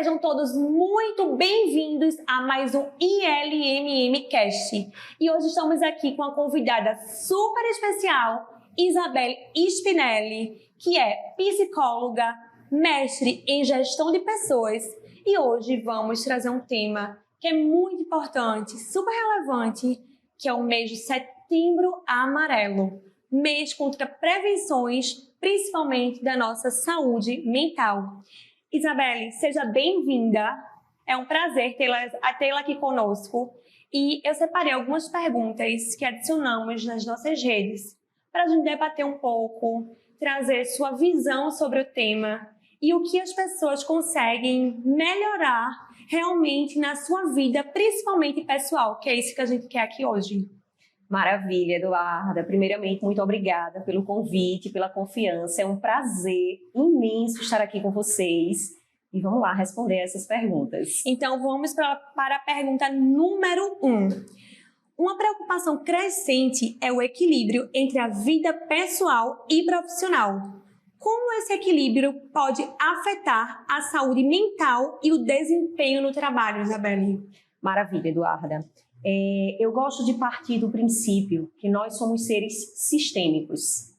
Sejam todos muito bem-vindos a mais um ILMM Cast. E hoje estamos aqui com uma convidada super especial, Isabelle Spinelli, que é psicóloga, mestre em gestão de pessoas. E hoje vamos trazer um tema que é muito importante, super relevante, que é o mês de Setembro Amarelo, mês contra prevenções, principalmente da nossa saúde mental. Isabelle, seja bem-vinda. É um prazer tê-la aqui conosco. E eu separei algumas perguntas que adicionamos nas nossas redes para a gente debater um pouco, trazer sua visão sobre o tema e o que as pessoas conseguem melhorar realmente na sua vida, principalmente pessoal, que é isso que a gente quer aqui hoje. Maravilha, Eduarda. Primeiramente, muito obrigada pelo convite, pela confiança. É um prazer imenso estar aqui com vocês. E vamos lá responder essas perguntas. Então, vamos para a pergunta número 1. Uma preocupação crescente é o equilíbrio entre a vida pessoal e profissional. Como esse equilíbrio pode afetar a saúde mental e o desempenho no trabalho, Isabelle? Maravilha, Eduarda. Eu gosto de partir do princípio que nós somos seres sistêmicos.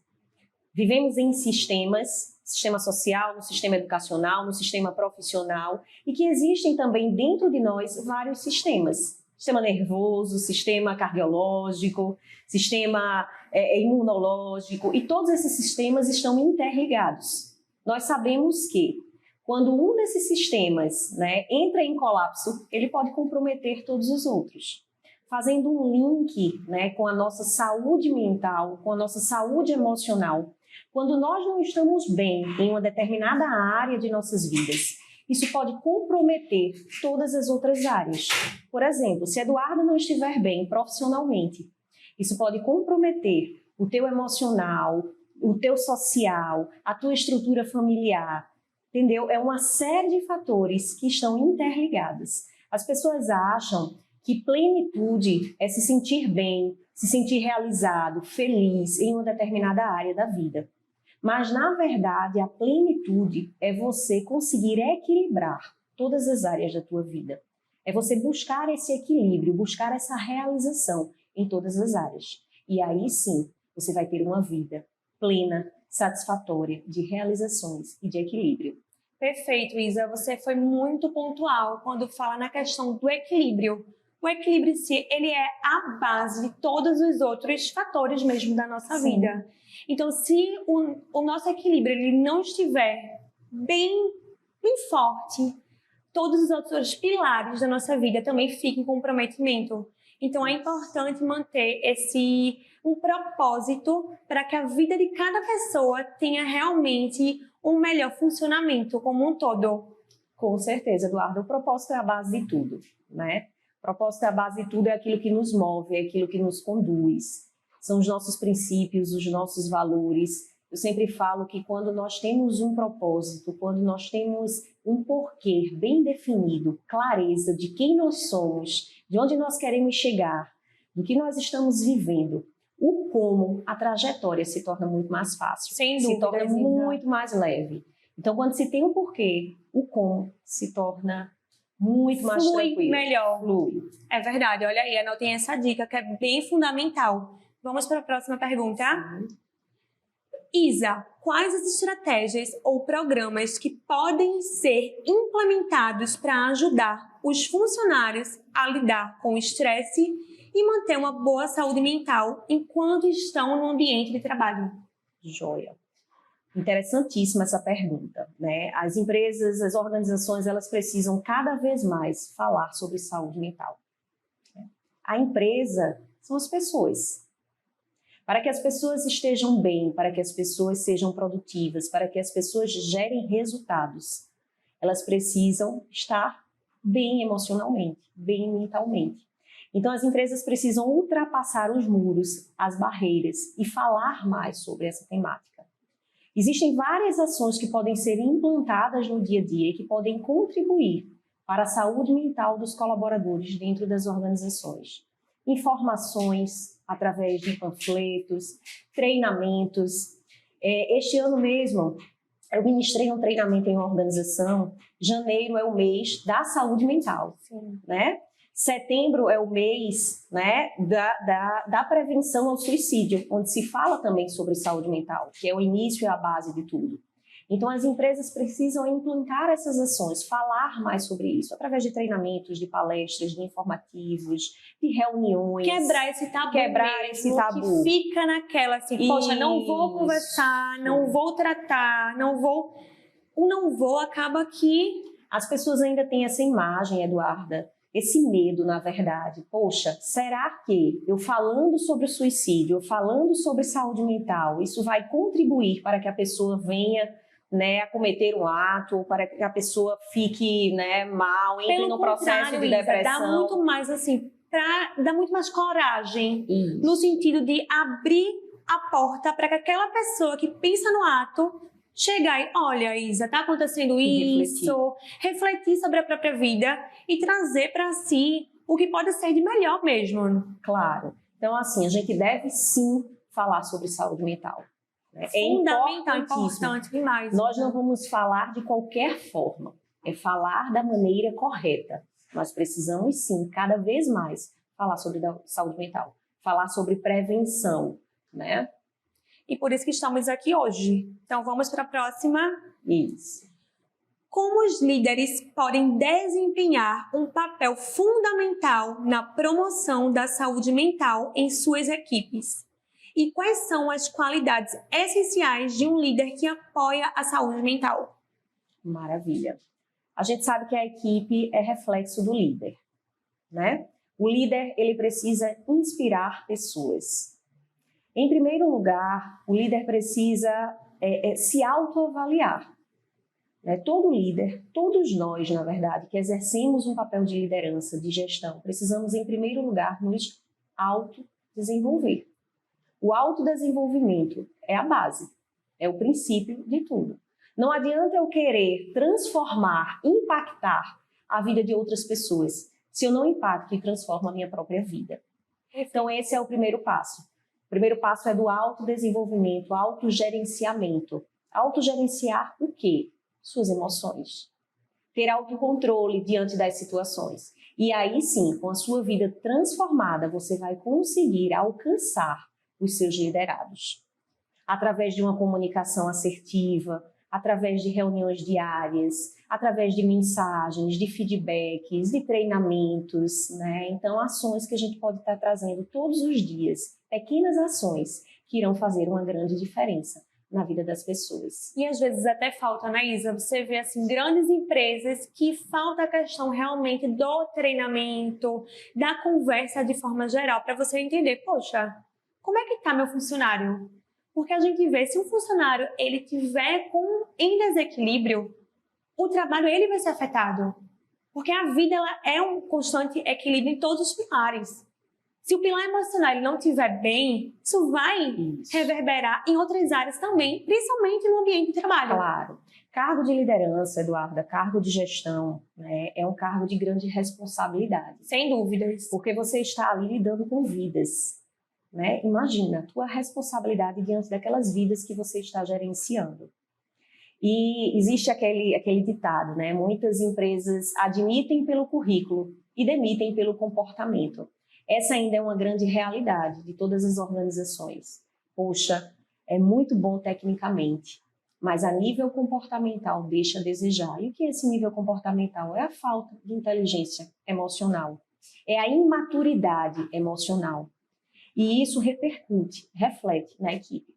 Vivemos em sistemas, sistema social, no sistema educacional, no sistema profissional, e que existem também dentro de nós vários sistemas. Sistema nervoso, sistema cardiológico, sistema imunológico, e todos esses sistemas estão interligados. Nós sabemos que quando um desses sistemas, entra em colapso, ele pode comprometer todos os outros. Fazendo um link, com a nossa saúde mental, com a nossa saúde emocional. Quando nós não estamos bem em uma determinada área de nossas vidas, isso pode comprometer todas as outras áreas. Por exemplo, se Eduardo não estiver bem profissionalmente, isso pode comprometer o teu emocional, o teu social, a tua estrutura familiar, entendeu? É uma série de fatores que estão interligados. As pessoas acham que plenitude é se sentir bem, se sentir realizado, feliz em uma determinada área da vida. Mas, na verdade, a plenitude é você conseguir equilibrar todas as áreas da tua vida. É você buscar esse equilíbrio, buscar essa realização em todas as áreas. E aí sim, você vai ter uma vida plena, satisfatória, de realizações e de equilíbrio. Perfeito, Isa. Você foi muito pontual quando fala na questão do equilíbrio. O equilíbrio em si, ele é a base de todos os outros fatores mesmo da nossa vida. Então, se o nosso equilíbrio ele não estiver bem forte, todos os outros pilares da nossa vida também ficam em comprometimento. Então, é importante manter um propósito para que a vida de cada pessoa tenha realmente um melhor funcionamento como um todo. Com certeza, Eduardo. O propósito é a base de tudo, O propósito é a base de tudo, é aquilo que nos move, é aquilo que nos conduz. São os nossos princípios, os nossos valores. Eu sempre falo que quando nós temos um propósito, quando nós temos um porquê bem definido, clareza de quem nós somos, de onde nós queremos chegar, do que nós estamos vivendo, o como, a trajetória se torna muito mais fácil. Sem dúvida, se torna muito mais leve. Então, quando se tem um porquê, o como se torna muito mais tranquilo. Melhor. Flui. É verdade. Olha aí, anotem essa dica que é bem fundamental. Vamos para a próxima pergunta. Sim. Isa, quais as estratégias ou programas que podem ser implementados para ajudar os funcionários a lidar com o estresse e manter uma boa saúde mental enquanto estão no ambiente de trabalho? Joia. Interessantíssima essa pergunta, As empresas, as organizações, elas precisam cada vez mais falar sobre saúde mental. A empresa são as pessoas. Para que as pessoas estejam bem, para que as pessoas sejam produtivas, para que as pessoas gerem resultados, elas precisam estar bem emocionalmente, bem mentalmente. Então, as empresas precisam ultrapassar os muros, as barreiras e falar mais sobre essa temática. Existem várias ações que podem ser implantadas no dia a dia e que podem contribuir para a saúde mental dos colaboradores dentro das organizações. Informações através de panfletos, treinamentos. Este ano mesmo, Eu ministrei um treinamento em uma organização, janeiro é o mês da saúde mental, né? Setembro é o mês, né, da prevenção ao suicídio, onde se fala também sobre saúde mental, que é o início e a base de tudo. Então, as empresas precisam implantar essas ações, falar mais sobre isso, através de treinamentos, de palestras, de informativos, de reuniões. Quebrar esse tabu que fica naquela assim, poxa, não vou conversar, não vou tratar, não vou... O não vou acaba que... As pessoas ainda têm essa imagem, Eduarda, esse medo, na verdade. Poxa, será que eu falando sobre o suicídio, eu falando sobre saúde mental, isso vai contribuir para que a pessoa venha, né, a cometer um ato, ou para que a pessoa fique, né, mal, entre no processo de depressão? Dá muito mais assim, dá muito mais coragem, no sentido de abrir a porta para que aquela pessoa que pensa no ato chegar e, olha, Isa, tá acontecendo isso, refletir sobre a própria vida e trazer para si o que pode ser de melhor mesmo. Claro. Então, assim, a gente deve sim falar sobre saúde mental. Né? Fundamental, importante demais. Nós não vamos falar de qualquer forma, é falar da maneira correta. Nós precisamos sim, cada vez mais, falar sobre saúde mental, falar sobre prevenção, né? E por isso que estamos aqui hoje. Então, vamos para a próxima. Isso. Como os líderes podem desempenhar um papel fundamental na promoção da saúde mental em suas equipes? E quais são as qualidades essenciais de um líder que apoia a saúde mental? Maravilha. A gente sabe que a equipe é reflexo do líder, né? O líder, ele precisa inspirar pessoas. Em primeiro lugar, o líder precisa se autoavaliar. Né? Todo líder, todos nós, na verdade, que exercemos um papel de liderança, de gestão, precisamos, em primeiro lugar, nos autodesenvolver. O autodesenvolvimento é a base, é o princípio de tudo. Não adianta eu querer transformar, impactar a vida de outras pessoas, se eu não impacto e transformo a minha própria vida. Então, esse é o primeiro passo. O primeiro passo é do autodesenvolvimento, autogerenciamento. Autogerenciar o quê? Suas emoções. Ter autocontrole diante das situações. E aí sim, com a sua vida transformada, você vai conseguir alcançar os seus liderados. Através de uma comunicação assertiva, através de reuniões diárias, através de mensagens, de feedbacks, de treinamentos, né? Então, ações que a gente pode estar trazendo todos os dias, pequenas ações que irão fazer uma grande diferença na vida das pessoas. E às vezes até falta, né, Isa? Você vê, assim, grandes empresas que falta a questão realmente do treinamento, da conversa de forma geral, para você entender, poxa, como é que está meu funcionário? Porque a gente vê, se um funcionário ele tiver em desequilíbrio, o trabalho ele vai ser afetado. Porque a vida ela é um constante equilíbrio em todos os pilares. Se o pilar emocional ele não estiver bem, isso vai reverberar em outras áreas também, principalmente no ambiente de trabalho. Claro. Cargo de liderança, Eduarda, cargo de gestão, né, é um cargo de grande responsabilidade. Sem dúvidas. Porque você está ali lidando com vidas. Né? Imagina a tua responsabilidade diante daquelas vidas que você está gerenciando. E existe aquele ditado, né? Muitas empresas admitem pelo currículo e demitem pelo comportamento. Essa ainda é uma grande realidade de todas as organizações. Poxa, é muito bom tecnicamente, mas a nível comportamental deixa a desejar. E o que é esse nível comportamental? É a falta de inteligência emocional, é a imaturidade emocional. E isso repercute, reflete na equipe.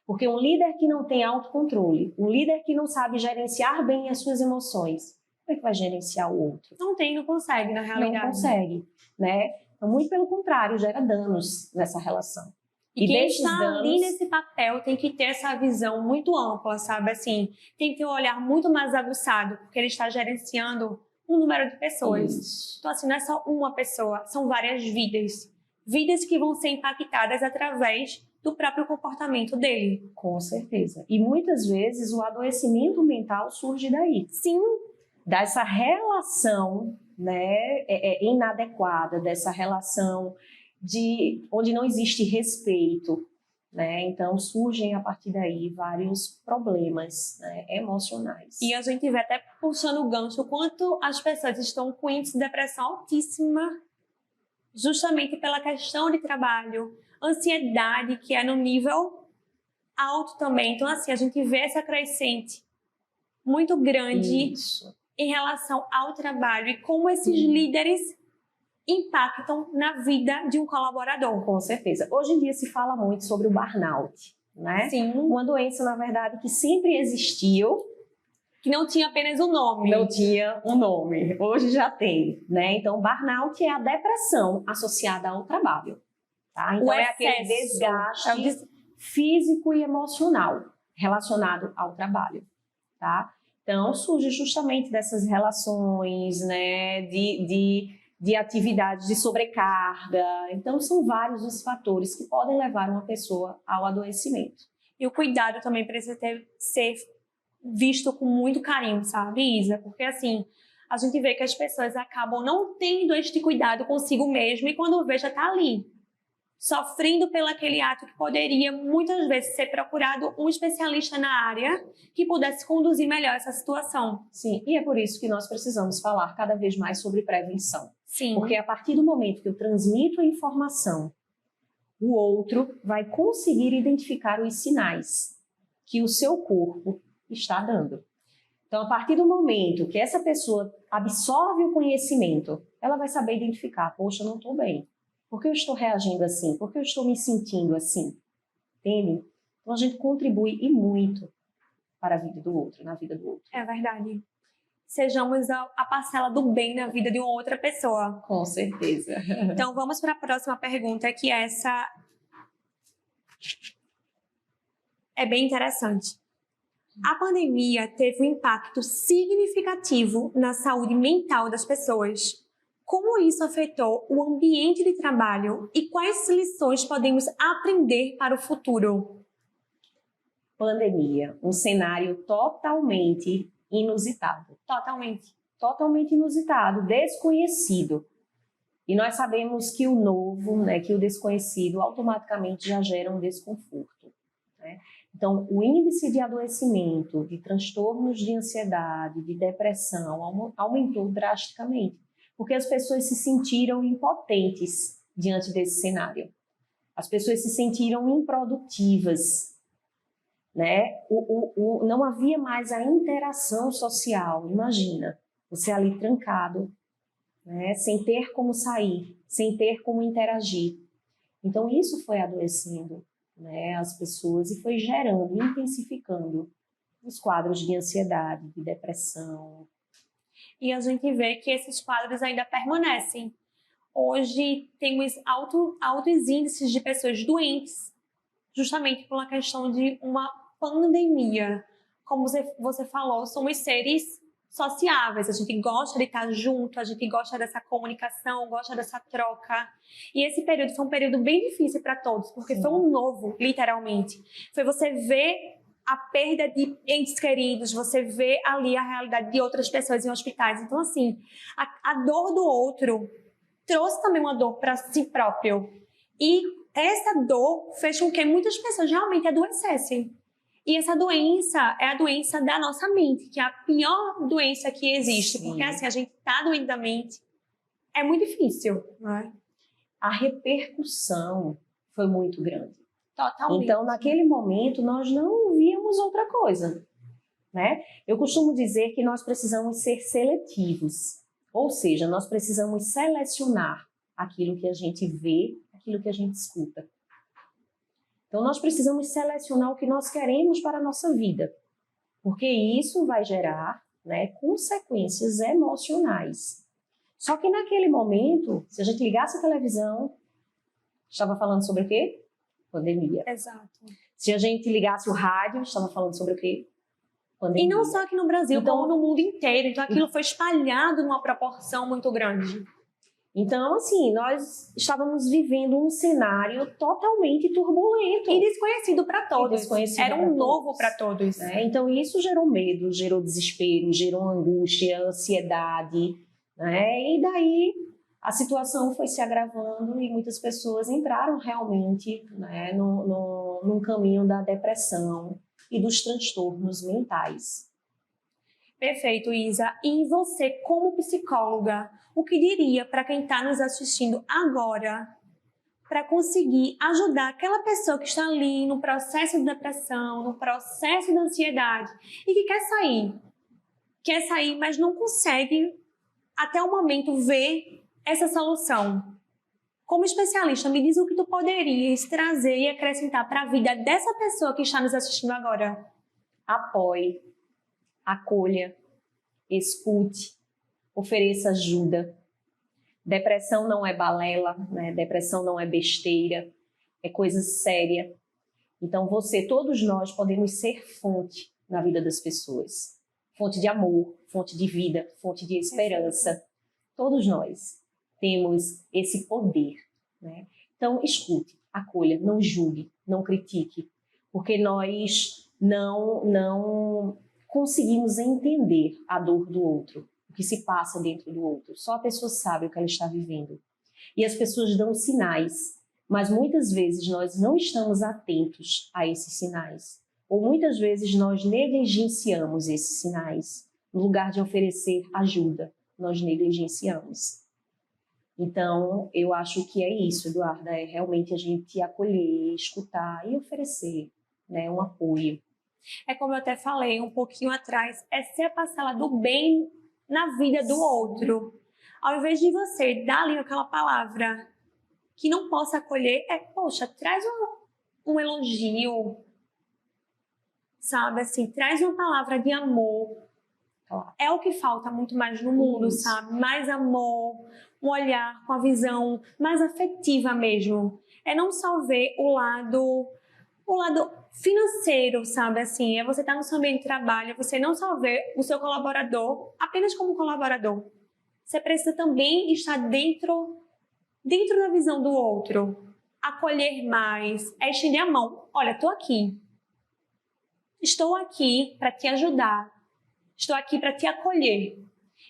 Porque um líder que não tem autocontrole, um líder que não sabe gerenciar bem as suas emoções, como é que vai gerenciar o outro? Não consegue, na realidade. Não consegue, né? Então, muito pelo contrário, gera danos nessa relação. E quem está ali nesse papel tem que ter essa visão muito ampla, sabe? Assim, tem que ter um olhar muito mais aguçado, porque ele está gerenciando um número de pessoas. Isso. Então, assim, não é só uma pessoa, são várias vidas. Vidas que vão ser impactadas através do próprio comportamento dele. Com certeza. E muitas vezes o adoecimento mental surge daí. Sim. Dessa relação, né, inadequada, dessa relação onde não existe respeito, né? Então surgem a partir daí vários problemas, né, emocionais. E a gente vê até puxando o gancho o quanto as pessoas estão com índice de depressão altíssima, justamente pela questão de trabalho, ansiedade, que é no nível alto também. Então, assim, a gente vê essa crescente muito grande em relação ao trabalho e como esses líderes impactam na vida de um colaborador. Com certeza. Hoje em dia se fala muito sobre o burnout, né? Sim. Uma doença, na verdade, que sempre existiu. Que não tinha apenas um nome. Não tinha um nome. Hoje já tem, né? Então, burnout é a depressão associada ao trabalho. Tá? Então, é aquele desgaste físico e emocional relacionado ao trabalho. Tá? Então, surge justamente dessas relações, né, de atividades de sobrecarga. Então, são vários os fatores que podem levar uma pessoa ao adoecimento. E o cuidado também precisa ser visto com muito carinho, sabe, Isa? Porque, assim, a gente vê que as pessoas acabam não tendo este cuidado consigo mesmo e quando vê já tá ali, sofrendo pelo aquele ato que poderia muitas vezes ser procurado um especialista na área que pudesse conduzir melhor essa situação. Sim, e é por isso que nós precisamos falar cada vez mais sobre prevenção. Sim. Porque a partir do momento que eu transmito a informação, o outro vai conseguir identificar os sinais que o seu corpo está dando. Então, a partir do momento que essa pessoa absorve o conhecimento, ela vai saber identificar, poxa, eu não estou bem. Por que eu estou reagindo assim? Por que eu estou me sentindo assim? Entende? Então, a gente contribui e muito para a vida do outro, na vida do outro. É verdade. Sejamos a parcela do bem na vida de uma outra pessoa. Com certeza. Então, vamos para a próxima pergunta, que essa é bem interessante. A pandemia teve um impacto significativo na saúde mental das pessoas. Como isso afetou o ambiente de trabalho e quais lições podemos aprender para o futuro? Pandemia, um cenário totalmente inusitado. Totalmente inusitado, desconhecido. E nós sabemos que o novo, né, que o desconhecido, automaticamente já gera um desconforto. Né? Então, o índice de adoecimento, de transtornos de ansiedade, de depressão, aumentou drasticamente, porque as pessoas se sentiram impotentes diante desse cenário. As pessoas se sentiram improdutivas, né? Não havia mais a interação social, imagina, você ali trancado, né? Sem ter como sair, sem ter como interagir. Então, isso foi adoecendo, né, as pessoas e foi gerando, intensificando os quadros de ansiedade, de depressão. E a gente vê que esses quadros ainda permanecem. Hoje temos altos índices de pessoas doentes, justamente pela questão de uma pandemia. Como você falou, somos seres sociáveis, a gente gosta de estar junto, a gente gosta dessa comunicação, gosta dessa troca. E esse período foi um período bem difícil para todos, porque Sim. foi um novo, literalmente. Foi você ver a perda de entes queridos, você vê ali a realidade de outras pessoas em hospitais. Então, assim, a dor do outro trouxe também uma dor para si próprio. E essa dor fez com que muitas pessoas realmente adoecessem. E essa doença é a doença da nossa mente, que é a pior doença que existe. Sim. Porque, assim, a gente tá doente da mente. É muito difícil, não é? A repercussão foi muito grande. Totalmente. Então, naquele momento, nós não víamos outra coisa, né? Eu costumo dizer que nós precisamos ser seletivos. Ou seja, nós precisamos selecionar aquilo que a gente vê, aquilo que a gente escuta. Então, nós precisamos selecionar o que nós queremos para a nossa vida, porque isso vai gerar, né, consequências emocionais. Só que naquele momento, se a gente ligasse a televisão, estava falando sobre o quê? Pandemia. Exato. Se a gente ligasse o rádio, estava falando sobre o quê? Pandemia. E não só aqui no Brasil, Então, como no mundo inteiro. Então, aquilo foi espalhado numa proporção muito grande. Então, assim, nós estávamos vivendo um cenário totalmente turbulento. E desconhecido para todos. Era um novo para todos. Né? Então, isso gerou medo, gerou desespero, gerou angústia, ansiedade. Né? E daí, a situação foi se agravando e muitas pessoas entraram realmente, né, num caminho da depressão e dos transtornos mentais. Perfeito, Isa. E você, como psicóloga, o que diria para quem está nos assistindo agora para conseguir ajudar aquela pessoa que está ali no processo de depressão, no processo de ansiedade e que quer sair? Quer sair, mas não consegue, até o momento, ver essa solução. Como especialista, me diz o que tu poderias trazer e acrescentar para a vida dessa pessoa que está nos assistindo agora. Apoie, acolha, escute, ofereça ajuda. Depressão não é balela, né? Depressão não é besteira, é coisa séria. Então todos nós podemos ser fonte na vida das pessoas. Fonte de amor, fonte de vida, fonte de esperança. Todos nós temos esse poder, né? Então escute, acolha, não julgue, não critique, porque nós não conseguimos entender a dor do outro, o que se passa dentro do outro. Só a pessoa sabe o que ela está vivendo. E as pessoas dão sinais, mas muitas vezes nós não estamos atentos a esses sinais. Ou muitas vezes nós negligenciamos esses sinais. No lugar de oferecer ajuda, nós negligenciamos. Então, eu acho que é isso, Eduarda, é realmente a gente acolher, escutar e oferecer, né, um apoio. É como eu até falei um pouquinho atrás, é ser a parcela do bem na vida do outro. Ao invés de você dar ali aquela palavra que não possa acolher, poxa, traz um elogio, sabe, assim, traz uma palavra de amor. É o que falta muito mais no mundo, sabe? Mais amor, um olhar com a visão mais afetiva mesmo. É não só ver o lado financeiro, sabe? Assim, é você estar no seu ambiente de trabalho, você não só ver o seu colaborador apenas como colaborador. Você precisa também estar dentro da visão do outro. Acolher mais, é estender a mão. Olha, estou aqui. Estou aqui para te ajudar. Estou aqui para te acolher.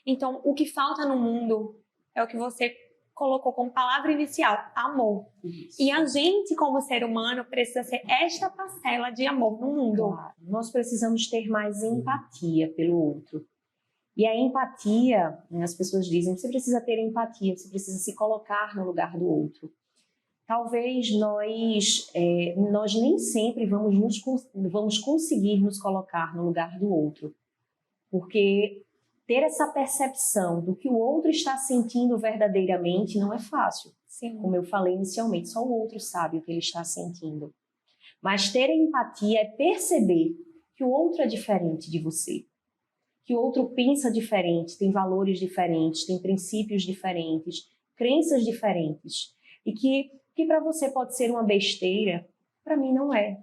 Então, o que falta no mundo é o que você colocou como palavra inicial, amor. Isso. E a gente, como ser humano, precisa ser esta parcela de amor no mundo. Claro. Nós precisamos ter mais empatia pelo outro. E a empatia, né, as pessoas dizem, você precisa ter empatia, você precisa se colocar no lugar do outro. Talvez nós nem sempre vamos conseguir nos colocar no lugar do outro. Porque ter essa percepção do que o outro está sentindo verdadeiramente não é fácil. Sim. Como eu falei inicialmente, só o outro sabe o que ele está sentindo. Mas ter empatia é perceber que o outro é diferente de você. Que o outro pensa diferente, tem valores diferentes, tem princípios diferentes, crenças diferentes. E que para você pode ser uma besteira, para mim não é.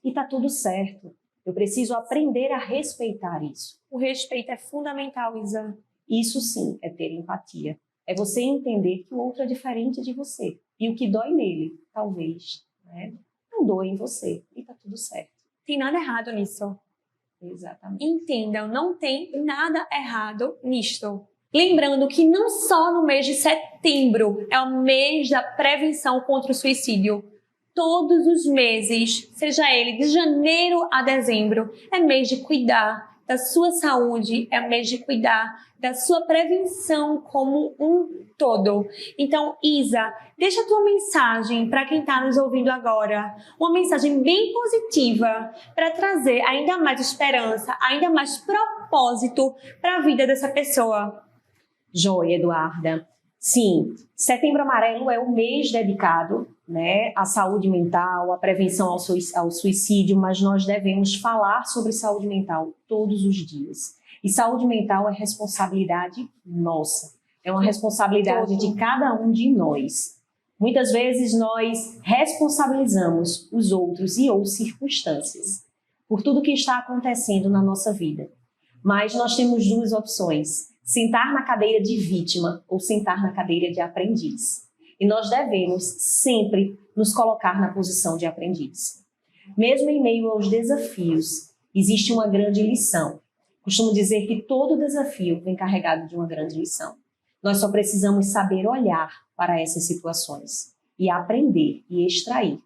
E tá tudo certo. Eu preciso aprender a respeitar isso. O respeito é fundamental, Isa. Isso sim é ter empatia. É você entender que o outro é diferente de você. E o que dói nele, talvez, né, não doa em você. E tá tudo certo. Tem nada errado nisso. Exatamente. Entendam, não tem nada errado nisto. Lembrando que não só no mês de setembro é o mês da prevenção contra o suicídio. Todos os meses, seja ele de janeiro a dezembro, é mês de cuidar da sua saúde, é mês de cuidar da sua prevenção como um todo. Então, Isa, deixa a tua mensagem para quem está nos ouvindo agora, uma mensagem bem positiva para trazer ainda mais esperança, ainda mais propósito para a vida dessa pessoa. Joia, Eduarda. Sim, Setembro Amarelo é o mês dedicado, né, à saúde mental, à prevenção ao suicídio, mas nós devemos falar sobre saúde mental todos os dias. E saúde mental é responsabilidade nossa, é uma responsabilidade de cada um de nós. Muitas vezes nós responsabilizamos os outros ou circunstâncias por tudo que está acontecendo na nossa vida. Mas nós temos duas opções: sentar na cadeira de vítima ou sentar na cadeira de aprendiz. E nós devemos sempre nos colocar na posição de aprendiz. Mesmo em meio aos desafios, existe uma grande lição. Costumo dizer que todo desafio vem carregado de uma grande lição. Nós só precisamos saber olhar para essas situações e aprender e extrair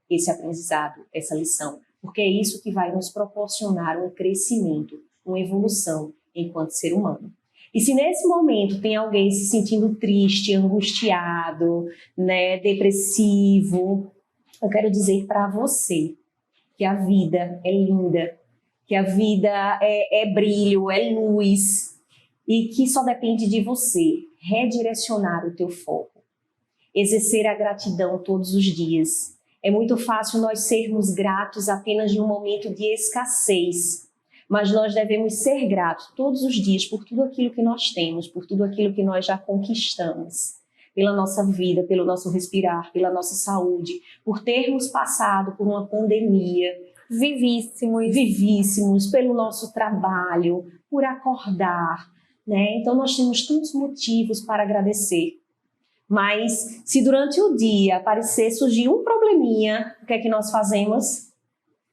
esse aprendizado, essa lição, porque é isso que vai nos proporcionar um crescimento, uma evolução enquanto ser humano. E se nesse momento tem alguém se sentindo triste, angustiado, né, depressivo, eu quero dizer para você que a vida é linda, que a vida é brilho, é luz, e que só depende de você redirecionar o teu foco, exercer a gratidão todos os dias. É muito fácil nós sermos gratos apenas em um momento de escassez, mas nós devemos ser gratos todos os dias por tudo aquilo que nós temos, por tudo aquilo que nós já conquistamos, pela nossa vida, pelo nosso respirar, pela nossa saúde, por termos passado por uma pandemia, vivíssimos, pelo nosso trabalho, por acordar, né? Então nós temos tantos motivos para agradecer. Mas se durante o dia surgir um probleminha, o que é que nós fazemos?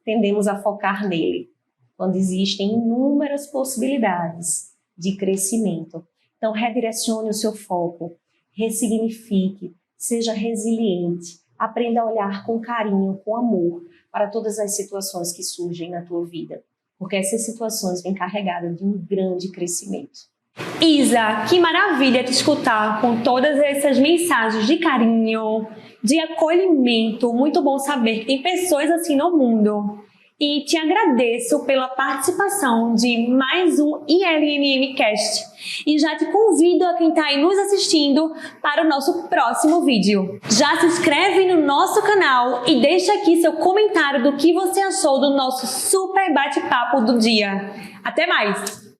Tendemos a focar nele, quando existem inúmeras possibilidades de crescimento. Então redirecione o seu foco, ressignifique, seja resiliente, aprenda a olhar com carinho, com amor para todas as situações que surgem na tua vida, porque essas situações vêm carregadas de um grande crescimento. Isa, que maravilha te escutar com todas essas mensagens de carinho, de acolhimento. Muito bom saber que tem pessoas assim no mundo. E te agradeço pela participação de mais um ILMM Cast. E já te convido a quem está aí nos assistindo para o nosso próximo vídeo. Já se inscreve no nosso canal e deixa aqui seu comentário do que você achou do nosso super bate-papo do dia. Até mais!